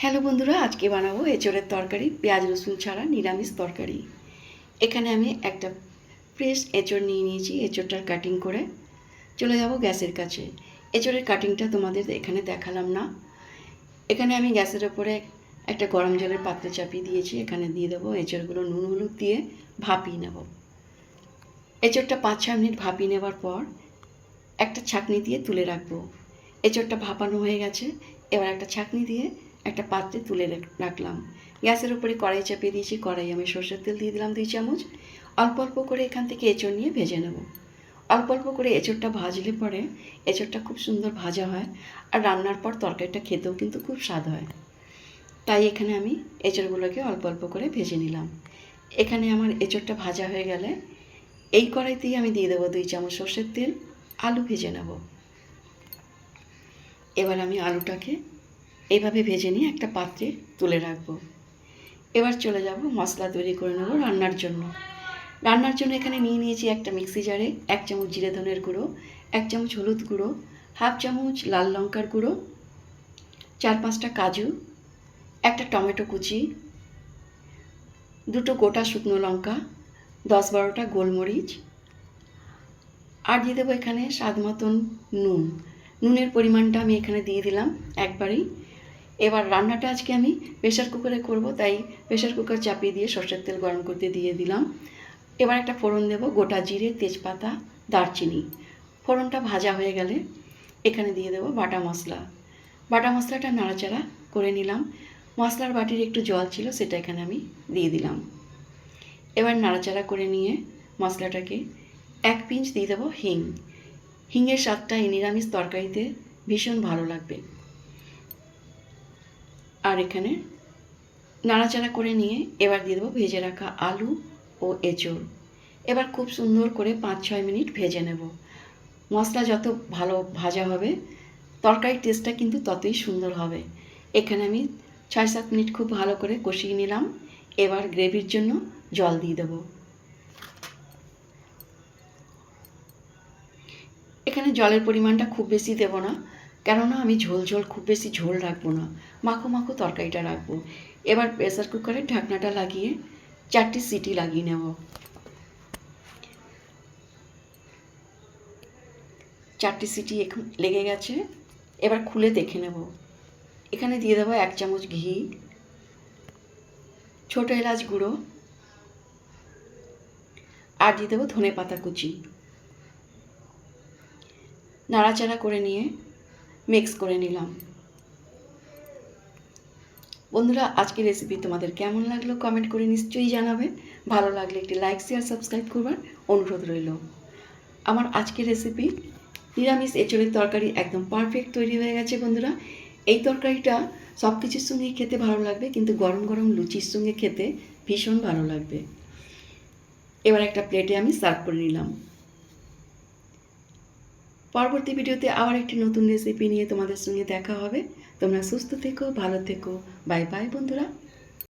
Hello বন্ধুরা, আজকে বানাবো এঁচোড়ের তরকারি, পেঁয়াজ রসুন ছাড়া নিরামিষ তরকারি। এখানে আমি একটা ফ্রেশ এঁচোড় নিয়ে নিয়েছি। এঁচোড়টার কাটিং করে চলে যাব গ্যাসের কাছে। এঁচোড়ের কাটিংটা তোমাদের এখানে দেখালাম না। এখানে আমি গ্যাসের ওপরে একটা গরম জলের পাত্রে চাপিয়ে দিয়েছি। এখানে দিয়ে দেবো এঁচোড়গুলো, নুন হলুদ দিয়ে ভাপিয়ে নেব। এঁচোড়টা 5-6 মিনিট ভাপিয়ে নেবার পর একটা ছাঁকনি দিয়ে তুলে রাখবো। এঁচোড়টা ভাপানো হয়ে গেছে। এবার একটা ছাঁকনি দিয়ে একটা পাত্রে তুলে রাখলাম। গ্যাসের উপরে কড়াই চাপিয়ে দিয়েছি। কড়াই আমি সরষের তেল দিয়ে দিলাম 2 চামচ। অল্প অল্প করে এখান থেকে এঁচোড় নিয়ে ভেজে নেব। অল্প অল্প করে এঁচোড়টা ভাজলে পরে এঁচোড়টা খুব সুন্দর ভাজা হয়, আর রান্নার পর তরকারিটা খেতেও কিন্তু খুব স্বাদ হয়। তাই এখানে আমি এঁচোড়গুলোকে অল্প অল্প করে ভেজে নিলাম। এখানে আমার এঁচোড়টা ভাজা হয়ে গেলে এই কড়াইতেই আমি দিয়ে দেবো 2 চামচ সরষের তেল। আলু ভেজে নেব। এবার আমি আলুটাকে এইভাবে ভেজে নিয়ে একটা পাত্রে তুলে রাখবো। এবার চলে যাব মশলা তৈরি করে নেব রান্নার জন্য। রান্নার জন্য এখানে নিয়ে নিয়েছি একটা মিক্সি জারে 1 চামচ জিরে ধনের গুঁড়ো, 1 চামচ হলুদ গুঁড়ো, 1/2 চামচ লাল লঙ্কার গুঁড়ো, 4-5টা কাজু, একটা টমেটো কুচি, 2টো গোটা শুকনো লঙ্কা, 10-12টা গোলমরিচ, আর দিয়ে দেবো এখানে স্বাদ মতন নুন। নুনের পরিমাণটা আমি এখানে দিয়ে দিলাম একবারেই। এবার রান্নাটা আজকে আমি প্রেশার কুকারে করব, তাই প্রেশার কুকার চাপিয়ে দিয়ে সরষের তেল গরম করতে দিয়ে দিলাম। এবার একটা ফোড়ন দেব, গোটা জিরে, তেজপাতা, দারচিনি। ফোড়নটা ভাজা হয়ে গেলে এখানে দিয়ে দেব বাটা মশলা। বাটা মশলাটা নাড়াচাড়া করে নিলাম। মশলার বাটির একটু জল ছিল, সেটা এখানে আমি দিয়ে দিলাম। এবার নাড়াচাড়া করে নিয়ে মশলাটাকে 1 পিঞ্চ দিয়ে দেবো হিং। হিঙের স্বাদটা এই নিরামিষ তরকারিতে ভীষণ ভালো লাগবে। আর এখানে নাড়াচাড়া করে নিয়ে এবার দিয়ে দেবো ভেজে রাখা আলু ও এঁচোড়। এবার খুব সুন্দর করে 5-6 মিনিট ভেজে নেব। মশলা যত ভালো ভাজা হবে তরকারির টেস্টটা কিন্তু ততই সুন্দর হবে। এখানে আমি 6-7 মিনিট খুব ভালো করে কষিয়ে নিলাম। এবার গ্রেভির জন্য জল দিয়ে দেবো। এখানে জলের পরিমাণটা খুব বেশি দেব না, কেননা আমি ঝোল খুব বেশি ঝোল রাখবো না, মাখো মাখো তরকারিটা রাখবো। এবার প্রেসার কুকারের ঢাকনাটা লাগিয়ে 4টি সিটি লাগিয়ে নেব। 4টি সিটি এখন লেগে গেছে। এবার খুলে দেখে নেব। এখানে দিয়ে দেবো 1 চামচ ঘি, ছোটো এলাচ গুঁড়ো, আর দিয়ে দেবো ধনে পাতা কুচি। নাড়াচাড়া করে নিয়ে মিক্স করে নিলাম। বন্ধুরা, আজকের রেসিপি তোমাদের কেমন লাগলো কমেন্ট করে নিশ্চয়ই জানাবে। ভালো লাগলে একটি লাইক, শেয়ার, সাবস্ক্রাইব করবার অনুরোধ রইল। আমার আজকের রেসিপি নিরামিষ এঁচোড়ের তরকারি একদম পারফেক্ট তৈরি হয়ে গেছে বন্ধুরা। এই তরকারিটা সব কিছুর সঙ্গেই খেতে ভালো লাগবে, কিন্তু গরম গরম লুচির সঙ্গে খেতে ভীষণ ভালো লাগবে। এবার একটা প্লেটে আমি সার্ভ করে নিলাম। পরবর্তী ভিডিওতে আবার একটি নতুন রেসিপি নিয়ে তোমাদের সঙ্গে দেখা হবে। তোমরা সুস্থ থেকো, ভালো থেকো। বাই বাই বন্ধুরা।